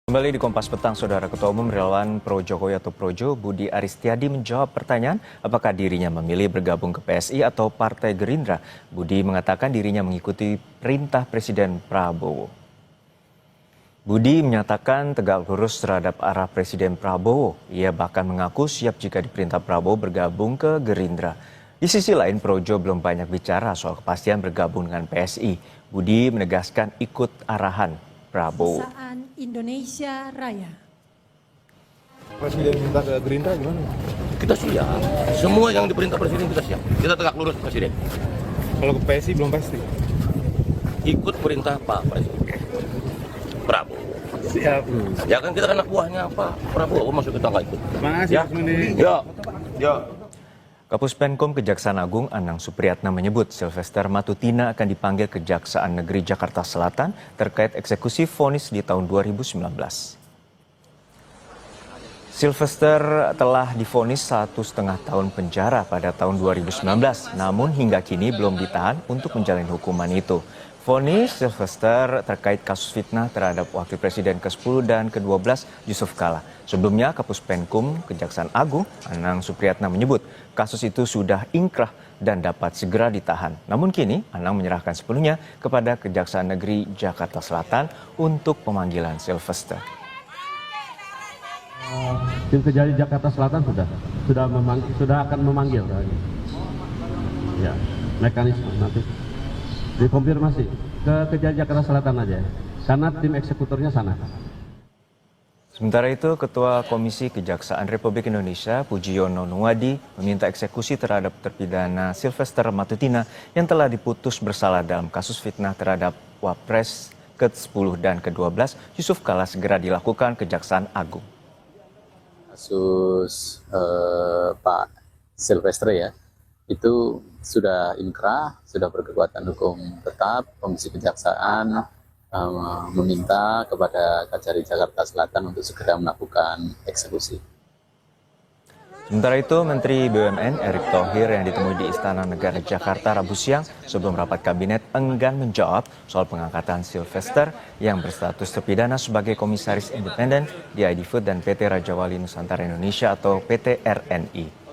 Kembali di Kompas Petang, Saudara Ketua Umum Relawan Pro Jokowi atau Projo, Budi Aristiadi menjawab pertanyaan apakah dirinya memilih bergabung ke PSI atau Partai Gerindra. Budi mengatakan dirinya mengikuti perintah Presiden Prabowo. Budi menyatakan tegak lurus terhadap arah Presiden Prabowo. Ia bahkan mengaku siap jika diperintah Prabowo bergabung ke Gerindra. Di sisi lain, Projo belum banyak bicara soal kepastian bergabung dengan PSI. Budi menegaskan ikut arahan Prabowo. Indonesia Raya. Presiden minta ke Gerindra gimana? Kita siap. Semua yang diperintah Presiden kita siap. Kita tegak lurus Presiden. Kalau ke PSI belum pasti. Ikut perintah Pak Presiden Prabowo. Siap. Ya kan kita kan anak buahnya Pak Prabowo, masuk kita nggak ikut. Makasih Ya. Mas Mende. Ya. Kapus Penkum Kejaksaan Agung Anang Supriyatna menyebut Sylvester Matutina akan dipanggil Kejaksaan Negeri Jakarta Selatan terkait eksekusi vonis di tahun 2019. Sylvester telah divonis 1,5 tahun penjara pada tahun 2019, namun hingga kini belum ditahan untuk menjalani hukuman itu. Vonis Sylvester terkait kasus fitnah terhadap Wakil Presiden ke-10 dan ke-12 Yusuf Kala. Sebelumnya, Kapus Penkum Kejaksaan Agung Anang Supriyatna menyebut kasus itu sudah ingkrah dan dapat segera ditahan. Namun kini Anang menyerahkan sepenuhnya kepada Kejaksaan Negeri Jakarta Selatan untuk pemanggilan Sylvester. Tim Kejari Jakarta Selatan sudah akan memanggil. Ya, mekanisme nanti dikonfirmasi ke Kejari Jakarta Selatan aja, karena tim eksekutornya sana. Sementara itu, Ketua Komisi Kejaksaan Republik Indonesia Pujiyono Nuwadi meminta eksekusi terhadap terpidana Sylvester Matutina yang telah diputus bersalah dalam kasus fitnah terhadap Wapres ke-10 dan ke-12 Yusuf Kala segera dilakukan Kejaksaan Agung. Kasus Pak Sylvester ya, itu sudah inkrah, sudah berkekuatan hukum tetap. Komisi Kejaksaan meminta kepada Kejari Jakarta Selatan untuk segera melakukan eksekusi. Sementara itu, Menteri BUMN Erick Thohir yang ditemui di Istana Negara Jakarta Rabu siang sebelum rapat kabinet enggan menjawab soal pengangkatan Sylvester yang berstatus terpidana sebagai komisaris independen di ID Food dan PT Raja Wali Nusantara Indonesia atau PT RNI.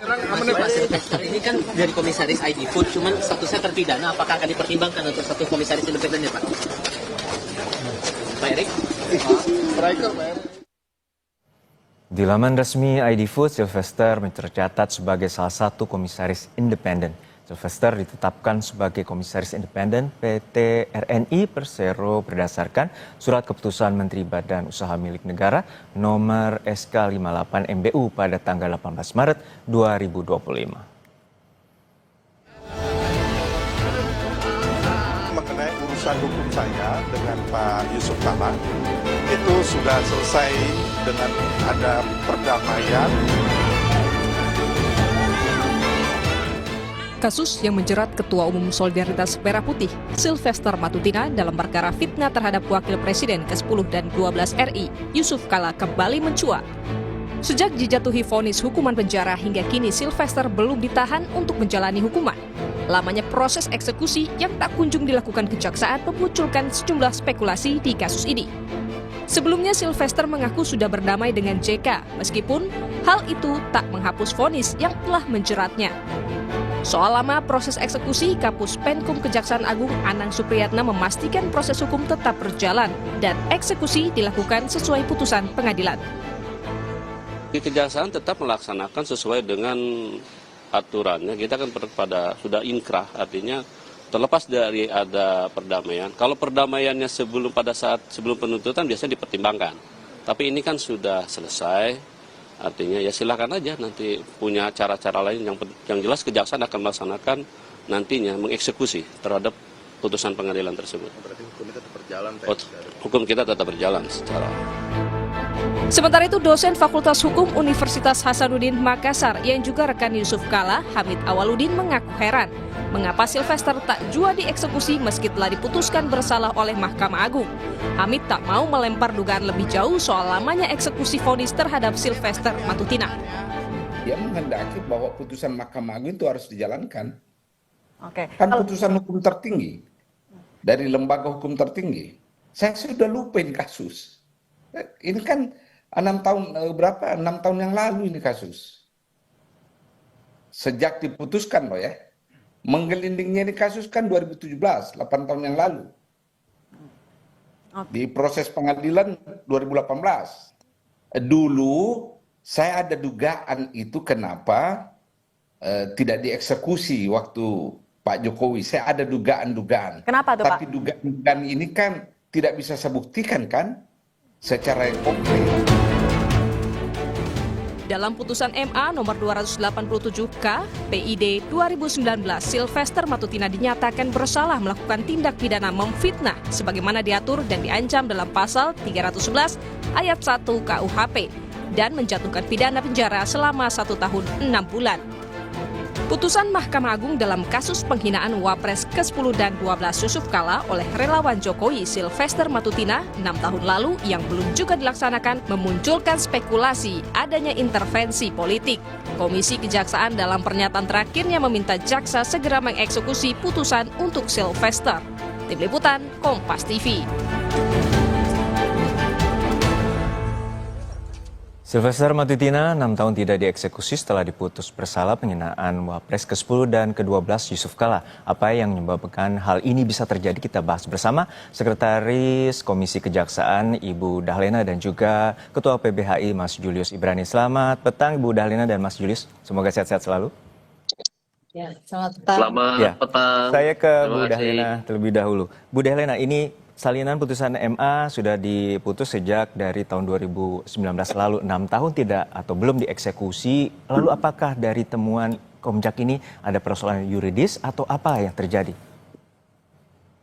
Pak Sylvester ini kan dari komisaris ID Food, cuman statusnya terpidana, apakah akan dipertimbangkan untuk status komisaris independen ya Pak? Pak Erik? Di laman resmi ID Food, Sylvester tercatat sebagai salah satu komisaris independen. Sylvester ditetapkan sebagai komisaris independen PT RNI Persero berdasarkan surat keputusan Menteri Badan Usaha Milik Negara nomor SK 58 MBU pada tanggal 18 Maret 2025. Mengenai urusan hukum saya dengan Pak Yusuf Kala, itu sudah selesai dengan ada perdamaian. Kasus yang menjerat Ketua Umum Solidaritas Merah Putih, Sylvester Matutina dalam perkara fitnah terhadap Wakil Presiden ke-10 dan 12 RI, Yusuf Kala kembali mencuat. Sejak dijatuhi vonis hukuman penjara hingga kini Sylvester belum ditahan untuk menjalani hukuman. Lamanya proses eksekusi yang tak kunjung dilakukan kejaksaan memunculkan sejumlah spekulasi di kasus ini. Sebelumnya Sylvester mengaku sudah berdamai dengan JK, meskipun hal itu tak menghapus vonis yang telah menjeratnya. Soal lama proses eksekusi, Kapus Penkum Kejaksaan Agung Anang Supriyatna memastikan proses hukum tetap berjalan dan eksekusi dilakukan sesuai putusan pengadilan. Kejaksaan tetap melaksanakan sesuai dengan aturannya. Kita kan sudah inkrah, artinya terlepas dari ada perdamaian. Kalau perdamaiannya sebelum penuntutan biasanya dipertimbangkan. Tapi ini kan sudah selesai. Artinya ya silakan aja nanti punya cara-cara lain yang jelas kejaksaan akan melaksanakan nantinya mengeksekusi terhadap putusan pengadilan tersebut. Berarti hukum kita tetap berjalan. Hukum kita tetap berjalan secara. Sementara itu, dosen Fakultas Hukum Universitas Hasanuddin Makassar yang juga rekan Yusuf Kala, Hamid Awaludin mengaku heran mengapa Sylvester tak jua dieksekusi meski telah diputuskan bersalah oleh Mahkamah Agung. Hamid tak mau melempar dugaan lebih jauh soal lamanya eksekusi vonis terhadap Sylvester Matutina. Dia menghendaki bahwa putusan Mahkamah Agung itu harus dijalankan. Oke. Kan putusan hukum tertinggi dari lembaga hukum tertinggi. Saya sudah lupa ini kasus. Ini kan 6 tahun, 6 tahun yang lalu ini kasus. Sejak diputuskan loh ya. Menggelindingnya ini kasus kan 2017, 8 tahun yang lalu. Di proses pengadilan 2018. Dulu saya ada dugaan itu kenapa tidak dieksekusi waktu Pak Jokowi. Saya ada dugaan-dugaan. Kenapa tuh, Pak? Tapi dugaan-dugaan ini kan tidak bisa saya buktikan kan secara konkret. Dalam putusan MA nomor 287K PID 2019, Sylvester Matutina dinyatakan bersalah melakukan tindak pidana memfitnah sebagaimana diatur dan diancam dalam pasal 311 ayat 1 KUHP dan menjatuhkan pidana penjara selama 1 tahun 6 bulan. Putusan Mahkamah Agung dalam kasus penghinaan Wapres ke-10 dan 12 Yusuf Kala oleh relawan Jokowi Sylvester Matutina 6 tahun lalu yang belum juga dilaksanakan memunculkan spekulasi adanya intervensi politik. Komisi Kejaksaan dalam pernyataan terakhirnya meminta jaksa segera mengeksekusi putusan untuk Sylvester. Tim Liputan, Kompas TV. Sylvester Matutina 6 tahun tidak dieksekusi setelah diputus bersalah penghinaan Wapres ke-10 dan ke-12 Yusuf Kala. Apa yang menyebabkan hal ini bisa terjadi kita bahas bersama Sekretaris Komisi Kejaksaan Ibu Dahlena dan juga Ketua PBHI Mas Julius Ibrani. Selamat petang Ibu Dahlena dan Mas Julius. Semoga sehat-sehat selalu. Ya, selamat petang. Selamat petang. Saya ke Bu Dahlena terlebih dahulu. Bu Dahlena, ini salinan putusan MA sudah diputus sejak dari tahun 2019 lalu, 6 tahun tidak atau belum dieksekusi. Lalu apakah dari temuan Komjak ini ada persoalan yuridis atau apa yang terjadi?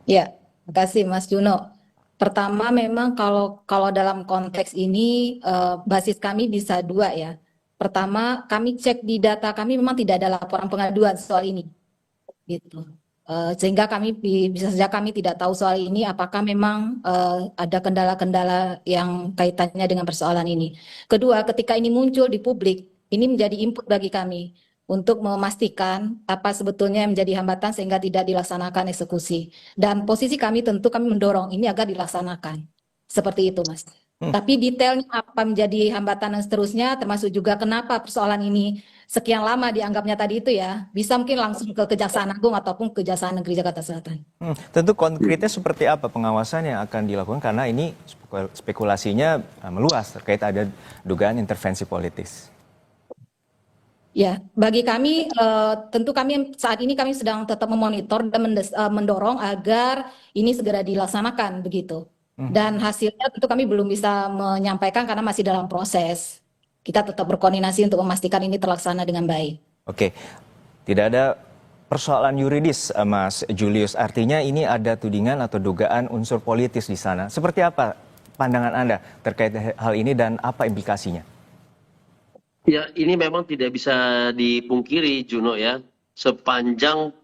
Ya, terima kasih Mas Juno. Pertama memang kalau dalam konteks ini basis kami bisa dua ya. Pertama, kami cek di data kami memang tidak ada laporan pengaduan soal ini. Gitu. Sehingga bisa saja kami tidak tahu soal ini apakah memang ada kendala-kendala yang kaitannya dengan persoalan ini. Kedua, ketika ini muncul di publik, ini menjadi input bagi kami untuk memastikan apa sebetulnya yang menjadi hambatan sehingga tidak dilaksanakan eksekusi. Dan posisi kami tentu kami mendorong ini agar dilaksanakan. Seperti itu, Mas. Tapi detailnya apa menjadi hambatan dan seterusnya, termasuk juga kenapa persoalan ini sekian lama dianggapnya tadi itu ya, bisa mungkin langsung ke Kejaksaan Agung ataupun Kejaksaan Negeri Jakarta Selatan. Tentu konkretnya seperti apa pengawasan yang akan dilakukan karena ini spekulasinya meluas terkait ada dugaan intervensi politis. Ya, bagi kami tentu kami saat ini kami sedang tetap memonitor dan mendorong agar ini segera dilaksanakan begitu. Dan hasilnya tentu kami belum bisa menyampaikan karena masih dalam proses. Kita tetap berkoordinasi untuk memastikan ini terlaksana dengan baik. Oke, tidak ada persoalan yuridis, Mas Julius. Artinya ini ada tudingan atau dugaan unsur politis di sana. Seperti apa pandangan Anda terkait hal ini dan apa implikasinya? Ya, ini memang tidak bisa dipungkiri, Juno ya. Sepanjang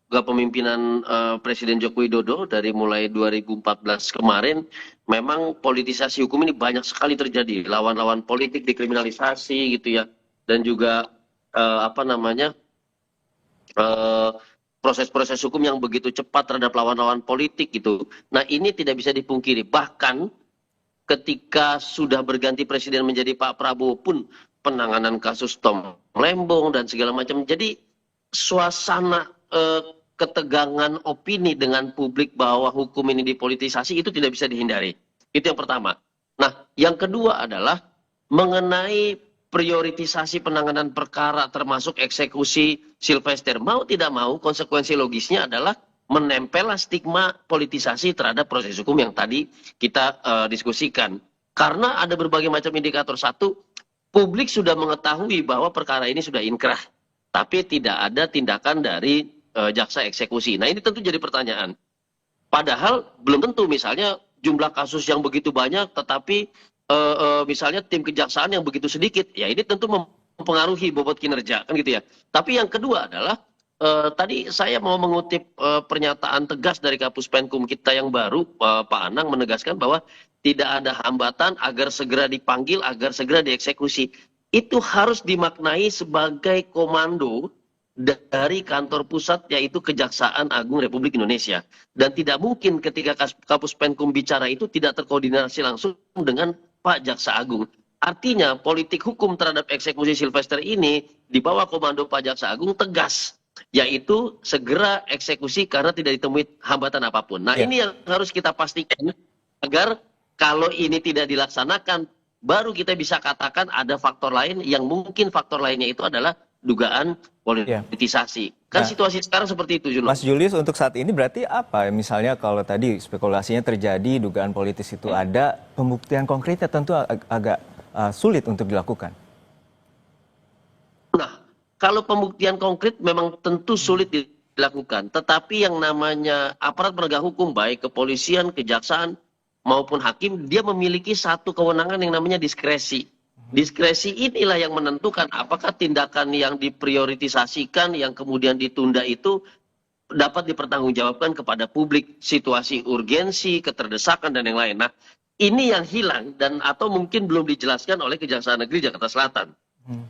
kepemimpinan Presiden Joko Widodo dari mulai 2014 kemarin, memang politisasi hukum ini banyak sekali terjadi. Lawan-lawan politik dikriminalisasi gitu ya, dan juga proses-proses hukum yang begitu cepat terhadap lawan-lawan politik gitu. Nah ini tidak bisa dipungkiri. Bahkan ketika sudah berganti presiden menjadi Pak Prabowo pun penanganan kasus Tom Lembong dan segala macam. Jadi suasana ketegangan opini dengan publik bahwa hukum ini dipolitisasi itu tidak bisa dihindari. Itu yang pertama. Nah, yang kedua adalah mengenai prioritisasi penanganan perkara termasuk eksekusi Sylvester. Mau tidak mau konsekuensi logisnya adalah menempel stigma politisasi terhadap proses hukum yang tadi kita diskusikan. Karena ada berbagai macam indikator. Satu, publik sudah mengetahui bahwa perkara ini sudah inkrah. Tapi tidak ada tindakan dari jaksa eksekusi. Nah ini tentu jadi pertanyaan. Padahal belum tentu misalnya jumlah kasus yang begitu banyak tetapi misalnya tim kejaksaan yang begitu sedikit. Ya ini tentu mempengaruhi bobot kinerja kan gitu ya. Tapi yang kedua adalah tadi saya mau mengutip pernyataan tegas dari Kapus Penkum kita yang baru, Pak Anang menegaskan bahwa tidak ada hambatan agar segera dipanggil, agar segera dieksekusi. Itu harus dimaknai sebagai komando dari kantor pusat yaitu Kejaksaan Agung Republik Indonesia. Dan tidak mungkin ketika Kapus Penkum bicara itu tidak terkoordinasi langsung dengan Pak Jaksa Agung. Artinya politik hukum terhadap eksekusi Sylvester ini di bawah komando Pak Jaksa Agung tegas, yaitu segera eksekusi karena tidak ditemui hambatan apapun. Nah, ini yang harus kita pastikan agar kalau ini tidak dilaksanakan, baru kita bisa katakan ada faktor lain yang mungkin faktor lainnya itu adalah dugaan politisasi. Kan situasi sekarang seperti itu, Juno. Mas Julius, untuk saat ini berarti apa? Misalnya kalau tadi spekulasinya terjadi, dugaan politis itu ada, pembuktian konkretnya tentu agak sulit untuk dilakukan. Nah, kalau pembuktian konkret memang tentu sulit dilakukan. Tetapi yang namanya aparat penegak hukum, baik kepolisian, kejaksaan, maupun hakim, dia memiliki satu kewenangan yang namanya diskresi. Diskresi inilah yang menentukan apakah tindakan yang diprioritisasikan, yang kemudian ditunda itu dapat dipertanggungjawabkan kepada publik, situasi urgensi, keterdesakan, dan yang lain. Nah, ini yang hilang dan atau mungkin belum dijelaskan oleh Kejaksaan Negeri Jakarta Selatan.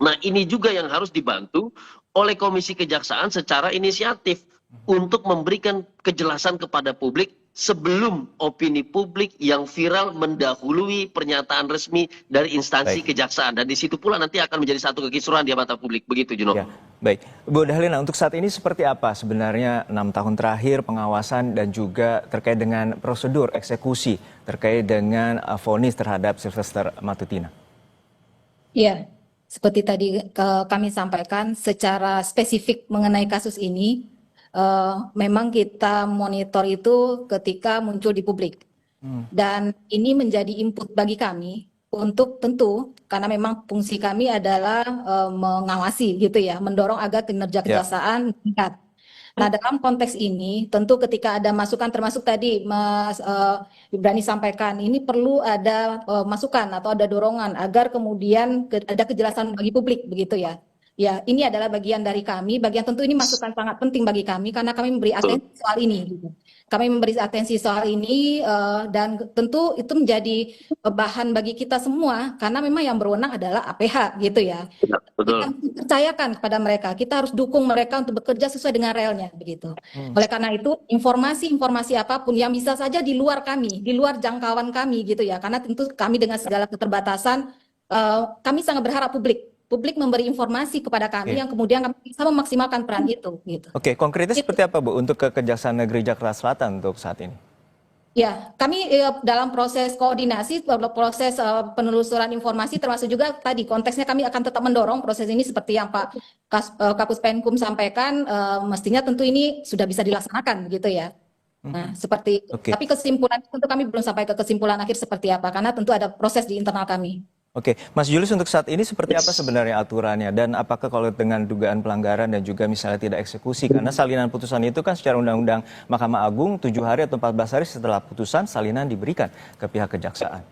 Nah, ini juga yang harus dibantu oleh Komisi Kejaksaan secara inisiatif untuk memberikan kejelasan kepada publik sebelum opini publik yang viral mendahului pernyataan resmi dari instansi kejaksaan. Dan di situ pula nanti akan menjadi satu kekisruhan di mata publik. Begitu, Juno. Ya, baik. Bu Dahliana, untuk saat ini seperti apa sebenarnya 6 tahun terakhir pengawasan dan juga terkait dengan prosedur eksekusi terkait dengan vonis terhadap Sylvester Matutina? Ya, seperti tadi kami sampaikan secara spesifik mengenai kasus ini, memang kita monitor itu ketika muncul di publik. Dan ini menjadi input bagi kami untuk tentu, karena memang fungsi kami adalah mengawasi gitu ya, mendorong agar kinerja kejaksaan meningkat. Nah, dalam konteks ini tentu ketika ada masukan, termasuk tadi Mas Ibrani sampaikan, ini perlu ada masukan atau ada dorongan agar kemudian ada kejelasan bagi publik begitu ya. Ya, ini adalah bagian dari kami, bagian tentu ini masukan sangat penting bagi kami karena kami memberi atensi soal ini. Gitu. Kami memberi atensi soal ini dan tentu itu menjadi bahan bagi kita semua karena memang yang berwenang adalah APH gitu ya. Betul. Kita harus percayakan kepada mereka, kita harus dukung mereka untuk bekerja sesuai dengan relnya begitu. Oleh karena itu informasi-informasi apapun yang bisa saja di luar kami, di luar jangkauan kami gitu ya. Karena tentu kami dengan segala keterbatasan, kami sangat berharap publik memberi informasi kepada kami yang kemudian kami bisa memaksimalkan peran itu. Gitu. Oke, konkretnya seperti apa Bu untuk Kejaksaan Negeri Jakarta Selatan untuk saat ini? Ya, kami dalam proses koordinasi, proses penelusuran informasi termasuk juga tadi konteksnya kami akan tetap mendorong proses ini seperti yang Pak Kapus Penkum sampaikan, mestinya tentu ini sudah bisa dilaksanakan begitu ya. Nah, seperti tapi kesimpulan tentu kami belum sampai ke kesimpulan akhir seperti apa karena tentu ada proses di internal kami. Oke, Mas Julius untuk saat ini seperti apa sebenarnya aturannya dan apakah kalau dengan dugaan pelanggaran dan juga misalnya tidak eksekusi karena salinan putusan itu kan secara undang-undang Mahkamah Agung 7 hari atau 14 hari setelah putusan salinan diberikan ke pihak kejaksaan.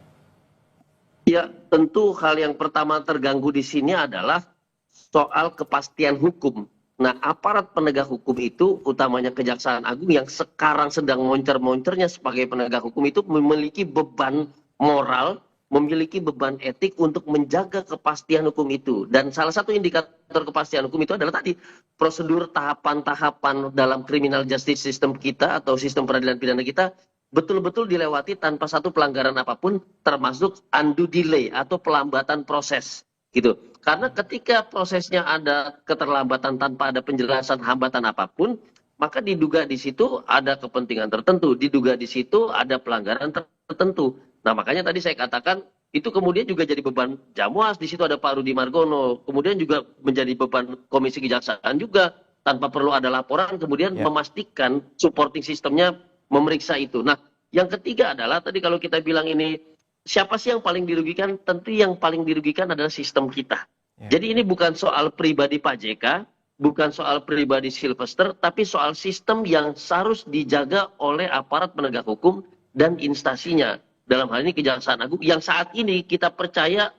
Ya, tentu hal yang pertama terganggu di sini adalah soal kepastian hukum. Nah, aparat penegak hukum itu utamanya Kejaksaan Agung yang sekarang sedang moncer-moncernya sebagai penegak hukum itu memiliki beban moral, memiliki beban etik untuk menjaga kepastian hukum itu. Dan salah satu indikator kepastian hukum itu adalah tadi prosedur tahapan-tahapan dalam criminal justice system kita atau sistem peradilan pidana kita betul-betul dilewati tanpa satu pelanggaran apapun termasuk undue delay atau pelambatan proses gitu. Karena ketika prosesnya ada keterlambatan tanpa ada penjelasan hambatan apapun, maka diduga di situ ada kepentingan tertentu, diduga di situ ada pelanggaran tertentu. Nah, makanya tadi saya katakan itu kemudian juga jadi beban Jamwas, di situ ada Pak Rudi Margono, kemudian juga menjadi beban Komisi Kejaksaan juga tanpa perlu ada laporan, kemudian memastikan supporting sistemnya memeriksa itu. Nah, yang ketiga adalah tadi kalau kita bilang ini siapa sih yang paling dirugikan? Tentu yang paling dirugikan adalah sistem kita. Jadi ini bukan soal pribadi Pak JK, bukan soal pribadi Sylvester, tapi soal sistem yang harus dijaga oleh aparat penegak hukum dan instansinya. Dalam hal ini Kejaksaan Agung yang saat ini kita percaya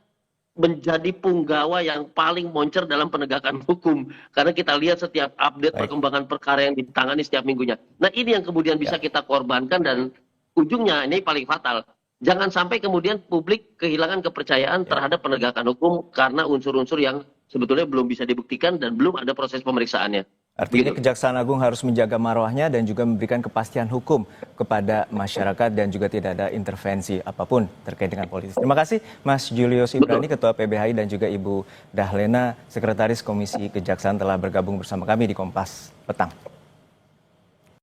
menjadi punggawa yang paling moncer dalam penegakan hukum. Karena kita lihat setiap update perkembangan perkara yang ditangani setiap minggunya. Nah, ini yang kemudian bisa kita korbankan dan ujungnya ini paling fatal. Jangan sampai kemudian publik kehilangan kepercayaan terhadap penegakan hukum karena unsur-unsur yang sebetulnya belum bisa dibuktikan dan belum ada proses pemeriksaannya. Artinya Begitu. Kejaksaan Agung harus menjaga marwahnya dan juga memberikan kepastian hukum kepada masyarakat dan juga tidak ada intervensi apapun terkait dengan politis. Terima kasih Mas Julius Ibrani, Ketua PBHI, dan juga Ibu Dahlena, Sekretaris Komisi Kejaksaan telah bergabung bersama kami di Kompas Petang.